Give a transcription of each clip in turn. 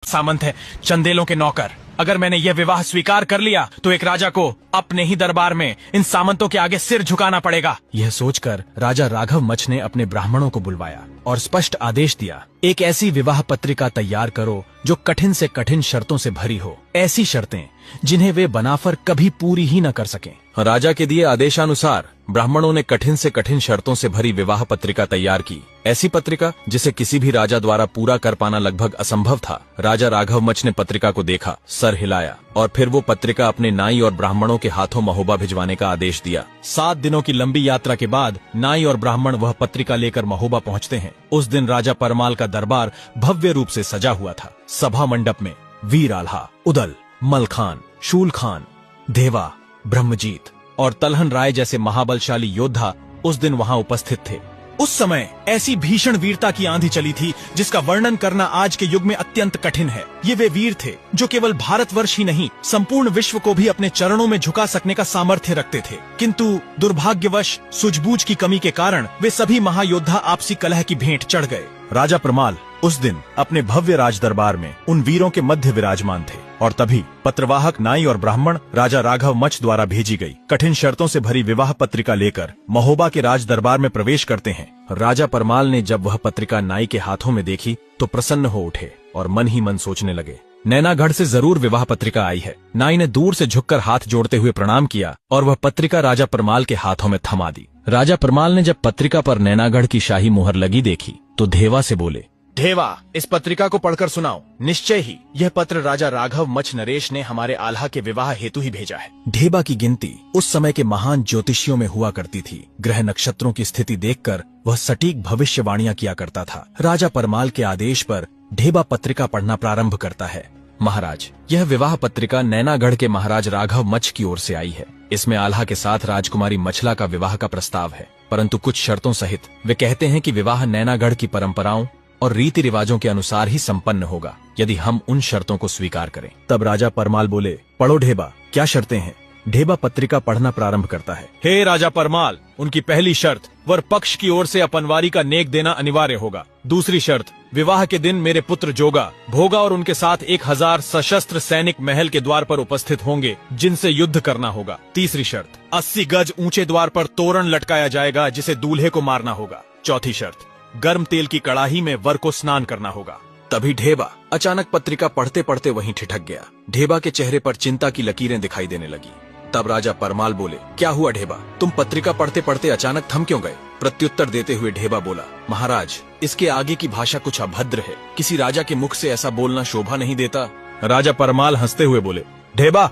सामंत है, चंदेलों के नौकर। अगर मैंने यह विवाह स्वीकार कर लिया तो एक राजा को अपने ही दरबार में इन सामंतों के आगे सिर झुकाना पड़ेगा। यह सोचकर राजा राघव मछ ने अपने ब्राह्मणों को बुलवाया और स्पष्ट आदेश दिया, एक ऐसी विवाह पत्रिका तैयार करो जो कठिन से कठिन शर्तों से भरी हो, ऐसी शर्तें जिन्हें वे बनाकर कभी पूरी ही न कर सकें। राजा के दिए आदेशानुसार ब्राह्मणों ने कठिन से कठिन शर्तों से भरी विवाह पत्रिका तैयार की। ऐसी पत्रिका जिसे किसी भी राजा द्वारा पूरा कर पाना लगभग असंभव था। राजा राघव मछ ने पत्रिका को देखा, सर हिलाया और फिर वो पत्रिका अपने नाई और ब्राह्मणों के हाथों महोबा भिजवाने का आदेश दिया। 7 दिनों की लंबी यात्रा के बाद नाई और ब्राह्मण वह पत्रिका लेकर महोबा पहुंचते हैं। उस दिन राजा परमाल का दरबार भव्य रूप से सजा हुआ था। सभा मंडप में वीर आल्हा, उदल, मलखान, शूल खान, देवा, ब्रह्मजीत और तलहन राय जैसे महाबलशाली योद्धा उस दिन वहां उपस्थित थे। उस समय ऐसी भीषण वीरता की आंधी चली थी जिसका वर्णन करना आज के युग में अत्यंत कठिन है। ये वे वीर थे जो केवल भारतवर्ष ही नहीं, संपूर्ण विश्व को भी अपने चरणों में झुका सकने का सामर्थ्य रखते थे। किंतु दुर्भाग्यवश सूझबूझ की कमी के कारण वे सभी महायोद्धा आपसी कलह की भेंट चढ़ गए। राजा परमाल उस दिन अपने भव्य राज दरबार में उन वीरों के मध्य विराजमान थे और तभी पत्रवाहक नाई और ब्राह्मण राजा राघव मछ द्वारा भेजी गई कठिन शर्तों से भरी विवाह पत्रिका लेकर महोबा के राज दरबार में प्रवेश करते हैं। राजा परमाल ने जब वह पत्रिका नाई के हाथों में देखी तो प्रसन्न हो उठे और मन ही मन सोचने लगे, नैनागढ़ से जरूर विवाह पत्रिका आई है। नाई ने दूर से झुककर हाथ जोड़ते हुए प्रणाम किया और वह पत्रिका राजा परमाल के हाथों में थमा दी। राजा परमाल ने जब पत्रिका पर नैनागढ़ की शाही मुहर लगी देखी तो धेवा से बोले, धेवा, इस पत्रिका को पढ़कर सुनाओ। निश्चय ही यह पत्र राजा राघव मछ नरेश ने हमारे आल्हा के विवाह हेतु ही भेजा है। धेवा की गिनती उस समय के महान ज्योतिषियों में हुआ करती थी। ग्रह नक्षत्रों की स्थिति देखकर वह सटीक भविष्यवाणियां किया करता था। राजा परमाल के आदेश पर धेवा पत्रिका पढ़ना प्रारंभ करता है। महाराज, यह विवाह पत्रिका नैनागढ़ के महाराज राघव मछ की ओर से आई है। इसमें आल्हा के साथ राजकुमारी मछला का विवाह का प्रस्ताव है, परंतु कुछ शर्तों सहित। वे कहते हैं कि विवाह नैनागढ़ की परंपराओं और रीति रिवाजों के अनुसार ही संपन्न होगा, यदि हम उन शर्तों को स्वीकार करें। तब राजा परमाल बोले, पढ़ो ढेबा, क्या शर्तें हैं? ढेबा पत्रिका पढ़ना प्रारंभ करता है। हे राजा परमाल, उनकी पहली शर्त, वर पक्ष की ओर से अपनवारी का नेक देना अनिवार्य होगा। दूसरी शर्त, विवाह के दिन मेरे पुत्र जोगा, भोगा और उनके साथ 1000 सशस्त्र सैनिक महल के द्वार पर उपस्थित होंगे जिनसे युद्ध करना होगा। तीसरी शर्त, 80 गज ऊंचे द्वार पर तोरण लटकाया जाएगा जिसे दूल्हे को मारना होगा। चौथी शर्त, गर्म तेल की कड़ाही में वर को स्नान करना होगा। तभी ढेबा अचानक पत्रिका पढ़ते पढ़ते वहीं ठिठक गया। ढेबा के चेहरे पर चिंता की लकीरें दिखाई देने लगी। तब राजा परमाल बोले, क्या हुआ ढेबा, तुम पत्रिका पढ़ते पढ़ते अचानक थम क्यों गए? प्रत्युत्तर देते हुए ढेबा बोला, महाराज, इसके आगे की भाषा कुछ अभद्र है। किसी राजा के मुख से ऐसा बोलना शोभा नहीं देता। राजा परमाल हंसते हुए बोले, ढेबा,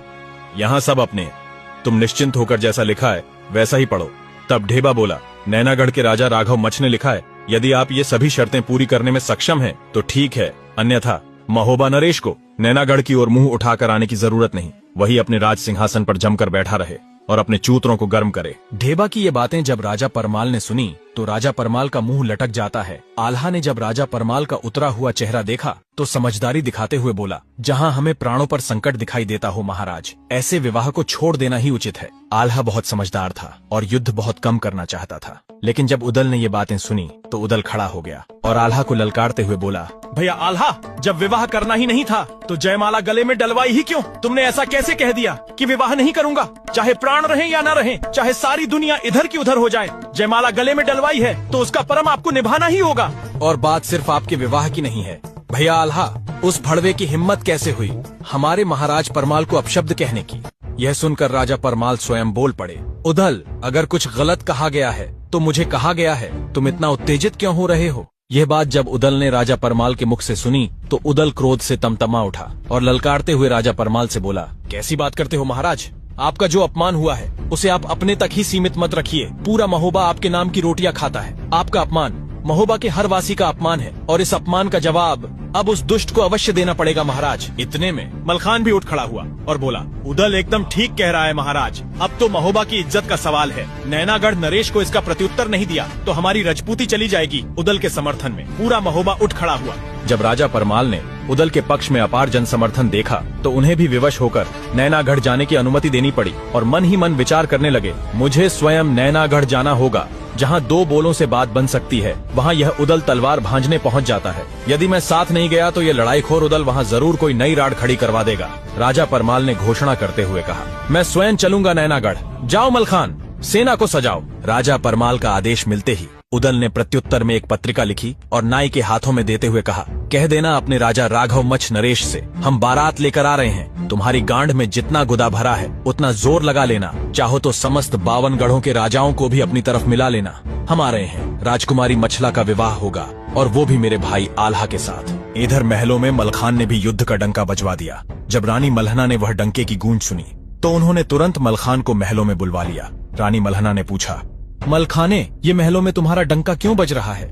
यहाँ सब अपने, तुम निश्चिंत होकर जैसा लिखा है वैसा ही पढ़ो। तब ढेबा बोला, नैनागढ़ के राजा राघव मछ ने लिखा है, यदि आप ये सभी शर्तें पूरी करने में सक्षम हैं तो ठीक है, अन्यथा महोबा नरेश को नैनागढ़ की ओर मुंह उठाकर आने की जरूरत नहीं। वही अपने राज सिंहासन पर जमकर बैठा रहे और अपने चूतरों को गर्म करे। ढेबा की ये बातें जब राजा परमाल ने सुनी तो राजा परमाल का मुंह लटक जाता है। आल्हा ने जब राजा परमाल का उतरा हुआ चेहरा देखा तो समझदारी दिखाते हुए बोला, जहां हमें प्राणों पर संकट दिखाई देता हो महाराज, ऐसे विवाह को छोड़ देना ही उचित है। आल्हा बहुत समझदार था और युद्ध बहुत कम करना चाहता था, लेकिन जब उदल ने ये बातें सुनी तो उदल खड़ा हो गया और आल्हा को ललकारते हुए बोला, भैया आल्हा, जब विवाह करना ही नहीं था तो जयमाला गले में डलवाई ही क्यों? तुमने ऐसा कैसे कह दिया कि विवाह नहीं करूंगा? चाहे प्राण रहे या न रहे, चाहे सारी दुनिया इधर की उधर हो जाए, जयमाला गले में डलवाई है तो उसका परम आपको निभाना ही होगा। और बात सिर्फ आपके विवाह की नहीं है भैया आल्हा, उस भड़वे की हिम्मत कैसे हुई हमारे महाराज परमाल को अपशब्द कहने की? यह सुनकर राजा परमाल स्वयं बोल पड़े, उदल, अगर कुछ गलत कहा गया है तो मुझे कहा गया है, तुम इतना उत्तेजित क्यों हो रहे हो? यह बात जब उदल ने राजा परमाल के मुख से सुनी तो उदल क्रोध से तमतमा उठा और ललकारते हुए राजा परमाल से बोला, कैसी बात करते हो महाराज? आपका जो अपमान हुआ है उसे आप अपने तक ही सीमित मत रखिए। पूरा महोबा आपके नाम की रोटियां खाता है। आपका अपमान महोबा के हर वासी का अपमान है और इस अपमान का जवाब अब उस दुष्ट को अवश्य देना पड़ेगा महाराज। इतने में मलखान भी उठ खड़ा हुआ और बोला, उदल एकदम ठीक कह रहा है महाराज, अब तो महोबा की इज्जत का सवाल है। नैनागढ़ नरेश को इसका प्रत्युत्तर नहीं दिया तो हमारी रजपूती चली जाएगी। उदल के समर्थन में पूरा महोबा उठ खड़ा हुआ। जब राजा परमाल ने उदल के पक्ष में अपार जन समर्थन देखा तो उन्हें भी विवश होकर नैनागढ़ जाने की अनुमति देनी पड़ी और मन ही मन विचार करने लगे, मुझे स्वयं नैनागढ़ जाना होगा, जहाँ 2 बोलों से बात बन सकती है वहाँ यह उदल तलवार भांजने पहुँच जाता है। यदि मैं साथ नहीं गया तो यह लड़ाईखोर उदल वहाँ जरूर कोई नई राड खड़ी करवा देगा। राजा परमाल ने घोषणा करते हुए कहा, मैं स्वयं चलूंगा नैनागढ़। जाओ मलखान, सेना को सजाओ। राजा परमाल का आदेश मिलते ही उदल ने प्रत्युत्तर में एक पत्रिका लिखी और नाई के हाथों में देते हुए कहा, कह देना अपने राजा राघव मच्छ नरेश से हम बारात लेकर आ रहे हैं। तुम्हारी गांड में जितना गुदा भरा है उतना जोर लगा लेना। चाहो तो समस्त 52 गढ़ों के राजाओं को भी अपनी तरफ मिला लेना। हम आ रहे हैं। राजकुमारी मछला का विवाह होगा और वो भी मेरे भाई आल्हा के साथ। इधर महलों में मलखान ने भी युद्ध का डंका बजवा दिया। जब रानी मल्हना ने वह डंके की गूंज सुनी तो उन्होंने तुरंत मलखान को महलों में बुलवा लिया। रानी मल्हना ने पूछा, मलखाने, ये महलों में तुम्हारा डंका क्यों बज रहा है?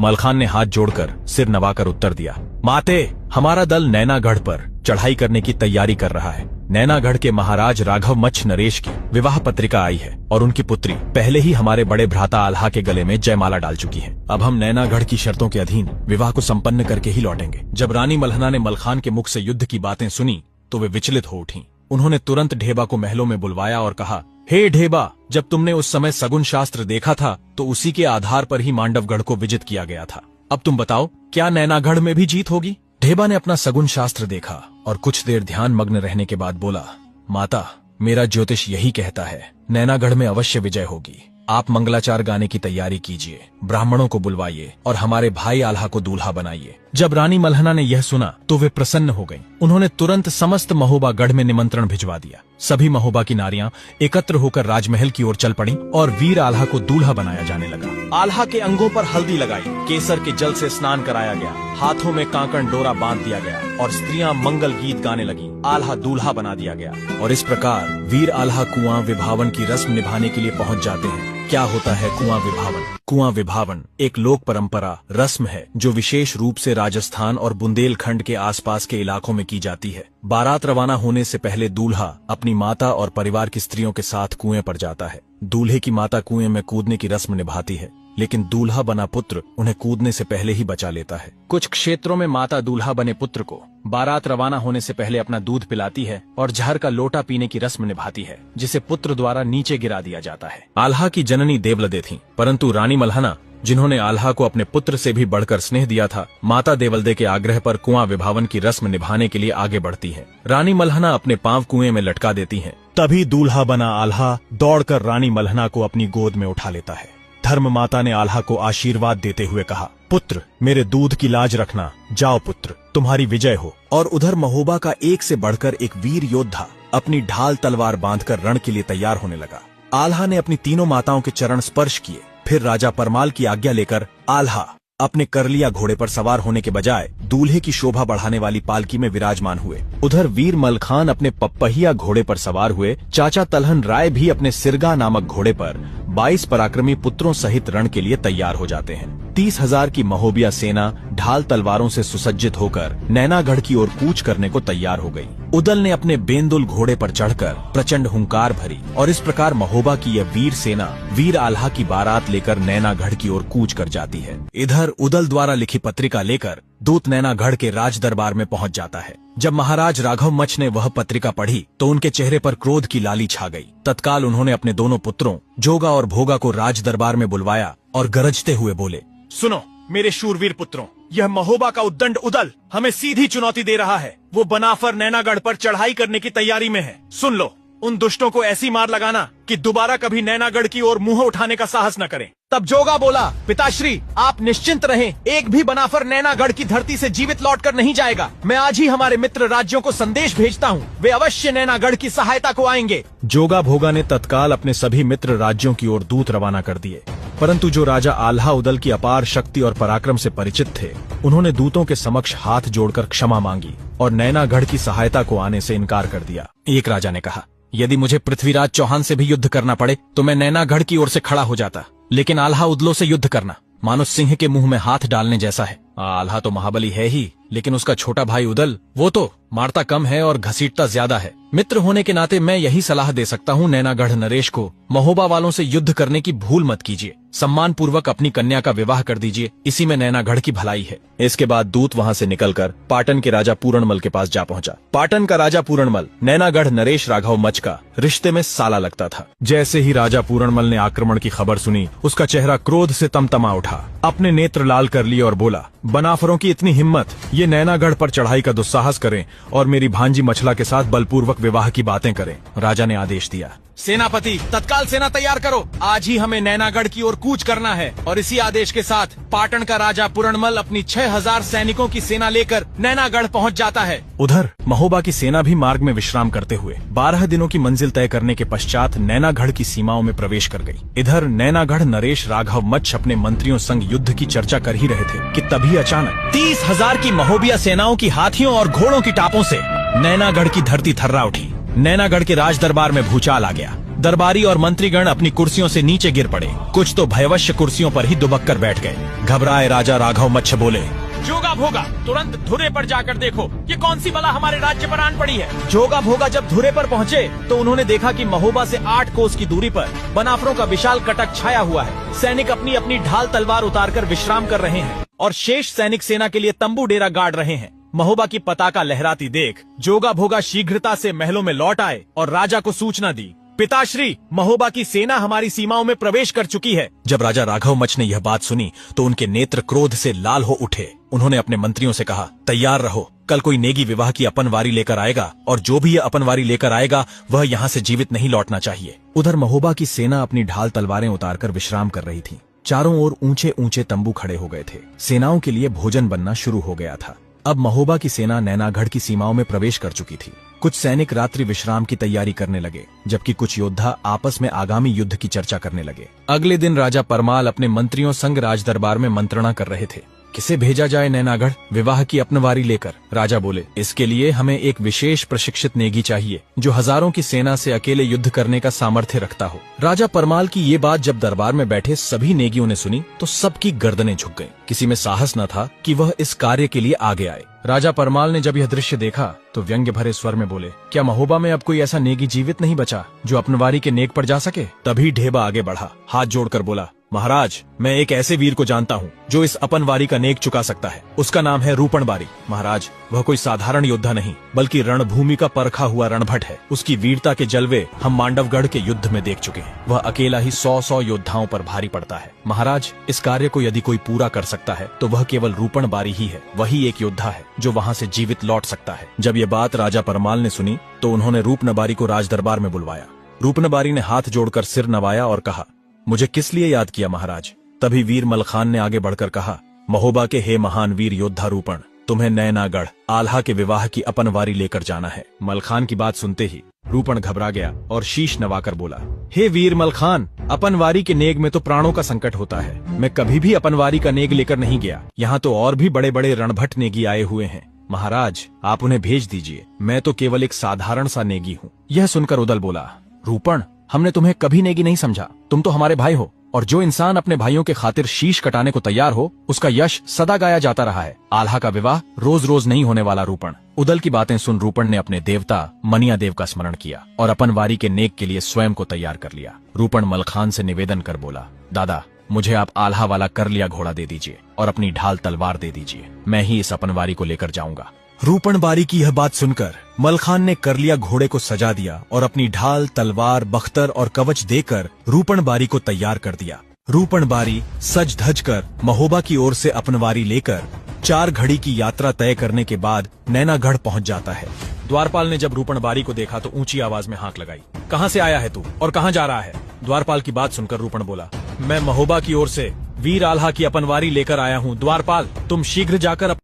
मलखान ने हाथ जोड़कर सिर नवाकर उत्तर दिया, माते, हमारा दल नैनागढ़ पर चढ़ाई करने की तैयारी कर रहा है। नैनागढ़ के महाराज राघव मच्छ नरेश की विवाह पत्रिका आई है और उनकी पुत्री पहले ही हमारे बड़े भ्राता आल्हा के गले में जयमाला डाल चुकी है। अब हम नैनागढ़ की शर्तों के अधीन विवाह को संपन्न करके ही लौटेंगे। जब रानी मल्हना ने मलखान के मुख से युद्ध की बातें सुनी तो वे विचलित हो उठी। उन्होंने तुरंत ढेबा को महलों में बुलवाया और कहा, हे ढेबा, जब तुमने उस समय सगुन शास्त्र देखा था तो उसी के आधार पर ही मांडवगढ़ को विजित किया गया था। अब तुम बताओ, क्या नैनागढ़ में भी जीत होगी? ढेबा ने अपना सगुन शास्त्र देखा और कुछ देर ध्यान मग्न रहने के बाद बोला, माता, मेरा ज्योतिष यही कहता है, नैनागढ़ में अवश्य विजय होगी। आप मंगलाचार गाने की तैयारी कीजिए, ब्राह्मणों को बुलवाइए और हमारे भाई आल्हा को दूल्हा बनाइए। जब रानी मल्हना ने यह सुना तो वे प्रसन्न हो गईं। उन्होंने तुरंत समस्त महोबा गढ़ में निमंत्रण भिजवा दिया। सभी महोबा की नारियां एकत्र होकर राजमहल की ओर चल पड़ी और वीर आल्हा को दूल्हा बनाया जाने लगा। आल्हा के अंगों पर हल्दी लगाई, केसर के जल से स्नान कराया गया, हाथों में कांकण डोरा बांध दिया गया और स्त्रियां मंगल गीत गाने लगी। आल्हा दूल्हा बना दिया गया और इस प्रकार वीर आल्हा कुआं विभावन की रस्म निभाने के लिए पहुंच जाते हैं। क्या होता है कुआं विभावन? कुआं विभावन एक लोक परंपरा रस्म है जो विशेष रूप से राजस्थान और बुंदेलखंड के आसपास के इलाकों में की जाती है। बारात रवाना होने से पहले दूल्हा अपनी माता और परिवार की स्त्रियों के साथ कुएं पर जाता है। दूल्हे की माता कुएं में कूदने की रस्म निभाती है, लेकिन दूल्हा बना पुत्र उन्हें कूदने से पहले ही बचा लेता है। कुछ क्षेत्रों में माता दूल्हा बने पुत्र को बारात रवाना होने से पहले अपना दूध पिलाती है और जहर का लोटा पीने की रस्म निभाती है, जिसे पुत्र द्वारा नीचे गिरा दिया जाता है। आल्हा की जननी देवलदे थीं, परंतु रानी मल्हना, जिन्होंने आल्हा को अपने पुत्र से भी बढ़कर स्नेह दिया था, माता देवलदे के आग्रह पर कुआं विभावन की रस्म निभाने के लिए आगे बढ़ती है। रानी मल्हना अपने पांव कुएं में लटका देती हैं। तभी दूल्हा बना आल्हा दौड़कर रानी मल्हना को अपनी गोद में उठा लेता है। धर्म माता ने आल्हा को आशीर्वाद देते हुए कहा, पुत्र, मेरे दूध की लाज रखना। जाओ पुत्र, तुम्हारी विजय हो। और उधर महोबा का एक से बढ़कर एक वीर योद्धा अपनी ढाल तलवार बांधकर रण के लिए तैयार होने लगा। आल्हा ने अपनी तीनों माताओं के चरण स्पर्श किए। फिर राजा परमाल की आज्ञा लेकर आल्हा अपने करलिया घोड़े पर सवार होने के बजाय दूल्हे की शोभा बढ़ाने वाली पालकी में विराजमान हुए। उधर वीर मलखान अपने पप्पहिया घोड़े पर सवार हुए। चाचा तलहन राय भी अपने सिरगा नामक घोड़े पर 22 पराक्रमी पुत्रों सहित रण के लिए तैयार हो जाते हैं। 30,000 की महोबिया सेना ढाल तलवारों से सुसज्जित होकर नैनागढ़ की ओर कूच करने को तैयार हो गई। उदल ने अपने बेंदुल घोड़े पर चढ़कर प्रचंड हुंकार भरी और इस प्रकार महोबा की यह वीर सेना वीर आल्हा की बारात लेकर नैनागढ़ की ओर कूच कर जाती है। इधर उदल द्वारा लिखी पत्रिका लेकर दूत नैनागढ़ के राज दरबार में पहुंच जाता है। जब महाराज राघव मच्छ ने वह पत्रिका पढ़ी तो उनके चेहरे पर क्रोध की लाली छा गई। तत्काल उन्होंने अपने दोनों पुत्रों जोगा और भोगा को राज दरबार में बुलवाया और गरजते हुए बोले, सुनो मेरे शूरवीर पुत्रों, यह महोबा का उद्दंड उदल हमें सीधी चुनौती दे रहा है। वो बनाफर नैनागढ़ पर चढ़ाई करने की तैयारी में है। सुन लो, उन दुष्टों को ऐसी मार लगाना कि दोबारा कभी नैनागढ़ की ओर मुंह उठाने का साहस न करें। तब जोगा बोला, पिताश्री, आप निश्चिंत रहें, एक भी बनाफर नैनागढ़ की धरती से जीवित लौटकर नहीं जाएगा। मैं आज ही हमारे मित्र राज्यों को संदेश भेजता हूँ, वे अवश्य नैनागढ़ की सहायता को आएंगे। जोगा भोगा ने तत्काल अपने सभी मित्र राज्यों की ओर दूत रवाना कर दिए, परंतु जो राजा आल्हा उदल की अपार शक्ति और पराक्रम से परिचित थे, उन्होंने दूतों के समक्ष हाथ जोड़कर क्षमा मांगी और नैनागढ़ की सहायता को आने से इनकार कर दिया। एक राजा ने कहा, यदि मुझे पृथ्वीराज चौहान से भी युद्ध करना पड़े तो मैं नैनागढ़ की ओर से खड़ा हो जाता, लेकिन आल्हा उदलों से युद्ध करना मानो सिंह के मुंह में हाथ डालने जैसा है। आल्हा तो महाबली है ही, लेकिन उसका छोटा भाई उदल, वो तो मारता कम है और घसीटता ज्यादा है। मित्र होने के नाते मैं यही सलाह दे सकता हूँ नैनागढ़ नरेश को महोबा वालों से युद्ध करने की भूल मत कीजिए। सम्मान पूर्वक अपनी कन्या का विवाह कर दीजिए, इसी में नैनागढ़ की भलाई है। इसके बाद दूत वहां से निकलकर पाटन के राजा पूरणमल के पास जा पहुंचा। पाटन का राजा पूरणमल नैनागढ़ नरेश राघव मच का रिश्ते में साला लगता था। जैसे ही राजा पूरणमल ने आक्रमण की खबर सुनी, उसका चेहरा क्रोध से तमतमा उठा। अपने नेत्र लाल कर लिए और बोला, बनाफरों की इतनी हिम्मत, ये नैनागढ़ पर चढ़ाई का दुस्साहस करें और मेरी भांजी मछला के साथ बलपूर्वक विवाह की बातें करें। राजा ने आदेश दिया, सेनापति तत्काल सेना तैयार करो, आज ही हमें नैनागढ़ की ओर कूच करना है। और इसी आदेश के साथ पाटन का राजा पूरणमल अपनी 6000 सैनिकों की सेना लेकर नैनागढ़ पहुंच जाता है। उधर महोबा की सेना भी मार्ग में विश्राम करते हुए 12 दिनों की मंजिल तय करने के पश्चात नैनागढ़ की सीमाओं में प्रवेश कर गई। इधर नैनागढ़ नरेश राघव मच्छ अपने मंत्रियों संग युद्ध की चर्चा कर ही रहे थे कि तभी अचानक 30,000 की महोबिया सेनाओं की हाथियों और घोड़ों की टापों से नैनागढ़ की धरती थर्रा उठी। नैनागढ़ के राज दरबार में भूचाल आ गया। दरबारी और मंत्रीगण अपनी कुर्सियों से नीचे गिर पड़े, कुछ तो भयवश कुर्सियों पर ही दुबक कर बैठ गए। घबराए राजा राघव मच्छ बोले, जोगा भोगा तुरंत धुरे पर जाकर देखो, ये कौन सी बला हमारे राज्य पर आन पड़ी है। जोगा भोगा जब धुरे पर पहुँचे तो उन्होंने देखा कि महोबा से 8 कोस की दूरी पर बनाफरों का विशाल कटक छाया हुआ है। सैनिक अपनी अपनी ढाल तलवार उतारकर विश्राम कर रहे हैं और शेष सैनिक सेना के लिए तंबू डेरा गाड़ रहे हैं। महोबा की पताका लहराती देख जोगा भोगा शीघ्रता से महलों में लौट आए और राजा को सूचना दी, पिताश्री, महोबा की सेना हमारी सीमाओं में प्रवेश कर चुकी है। जब राजा राघव मच्छ ने यह बात सुनी तो उनके नेत्र क्रोध से लाल हो उठे। उन्होंने अपने मंत्रियों से कहा, तैयार रहो, कल कोई नेगी विवाह की अपनवारी लेकर आएगा और जो भी यह अपनवारी लेकर आएगा वह यहाँ से जीवित नहीं लौटना चाहिए। उधर महोबा की सेना अपनी ढाल तलवारें उतारकर विश्राम कर रही थी। चारों ओर ऊंचे ऊंचे तंबू खड़े हो गए थे। सेनाओं के लिए भोजन बनना शुरू हो गया था। अब महोबा की सेना नैनागढ़ की सीमाओं में प्रवेश कर चुकी थी। कुछ सैनिक रात्रि विश्राम की तैयारी करने लगे, जबकि कुछ योद्धा आपस में आगामी युद्ध की चर्चा करने लगे। अगले दिन राजा परमाल अपने मंत्रियों संग राज दरबार में मंत्रणा कर रहे थे। किसे भेजा जाए नैनागढ़ विवाह की अपनवारी लेकर। राजा बोले, इसके लिए हमें एक विशेष प्रशिक्षित नेगी चाहिए जो हजारों की सेना से अकेले युद्ध करने का सामर्थ्य रखता हो। राजा परमाल की ये बात जब दरबार में बैठे सभी नेगियों ने सुनी तो सबकी गर्दनें झुक गईं। किसी में साहस न था कि वह इस कार्य के लिए आगे आए। राजा परमाल ने जब यह दृश्य देखा तो व्यंग्य भरे स्वर में बोले, क्या महोबा में अब कोई ऐसा नेगी जीवित नहीं बचा जो अपनवारी के नेक पर जा सके। तभी ढेबा आगे बढ़ा, हाथ जोड़कर बोला, महाराज, मैं एक ऐसे वीर को जानता हूँ जो इस अपनवारी का नेक चुका सकता है। उसका नाम है रूपणबारी। महाराज, वह कोई साधारण योद्धा नहीं बल्कि रणभूमि का परखा हुआ रणभट है। उसकी वीरता के जलवे हम मांडवगढ़ के युद्ध में देख चुके हैं। वह अकेला ही 100 योद्धाओं पर भारी पड़ता है। महाराज, इस कार्य को यदि कोई पूरा कर सकता है तो वह केवल रूपणबारी ही है। वही एक योद्धा है जो वहाँ से जीवित लौट सकता है। जब ये बात राजा परमाल ने सुनी तो उन्होंने रूपनबारी को राज दरबार में बुलवाया। रूपनबारी ने हाथ जोड़कर सिर नवाया और कहा, मुझे किस लिए याद किया महाराज। तभी वीर मलखान ने आगे बढ़कर कहा, महोबा के हे महान वीर योद्धा रूपण, तुम्हें नैनागढ़ आल्हा के विवाह की अपनवारी लेकर जाना है। मलखान की बात सुनते ही रूपण घबरा गया और शीश नवाकर बोला, हे वीर मलखान, अपनवारी के नेग में तो प्राणों का संकट होता है। मैं कभी भी अपनवारी का नेग लेकर नहीं गया। यहाँ तो और भी बड़े बड़े रणभट नेगी आए हुए हैं। महाराज, आप उन्हें भेज दीजिए, मैं तो केवल एक साधारण सा नेगी हूँ। यह सुनकर उदल बोला, रूपण, हमने तुम्हें कभी नेगी नहीं समझा। तुम तो हमारे भाई हो और जो इंसान अपने भाइयों के खातिर शीश कटाने को तैयार हो उसका यश सदा गाया जाता रहा है। आल्हा का विवाह रोज रोज नहीं होने वाला। रूपण। उदल की बातें सुन रूपण ने अपने देवता मनिया देव का स्मरण किया और अपनवारी के नेक के लिए स्वयं को तैयार कर लिया। रूपण मलखान से निवेदन कर बोला, दादा, मुझे आप आल्हा वाला कर लिया घोड़ा दे दीजिए और अपनी ढाल तलवार दे दीजिए। मैं ही इस अपनवारी को लेकर जाऊंगा। रूपणबारी की यह बात सुनकर मलखान ने कर लिया घोड़े को सजा दिया और अपनी ढाल, तलवार, बख्तर और कवच देकर रूपणबारी को तैयार कर दिया। रूपणबारी सज धज कर महोबा की ओर से अपनवारी लेकर 4 घड़ी की यात्रा तय करने के बाद नैनागढ़ पहुंच जाता है। द्वारपाल ने जब रूपणबारी को देखा तो ऊंची आवाज में हाक लगाई, कहां से आया है तू और कहां जा रहा है। द्वारपाल की बात सुनकर रूपण बोला, मैं महोबा की ओर से वीर आल्हा की अपनवारी लेकर आया हूँ। द्वारपाल, तुम शीघ्र जाकर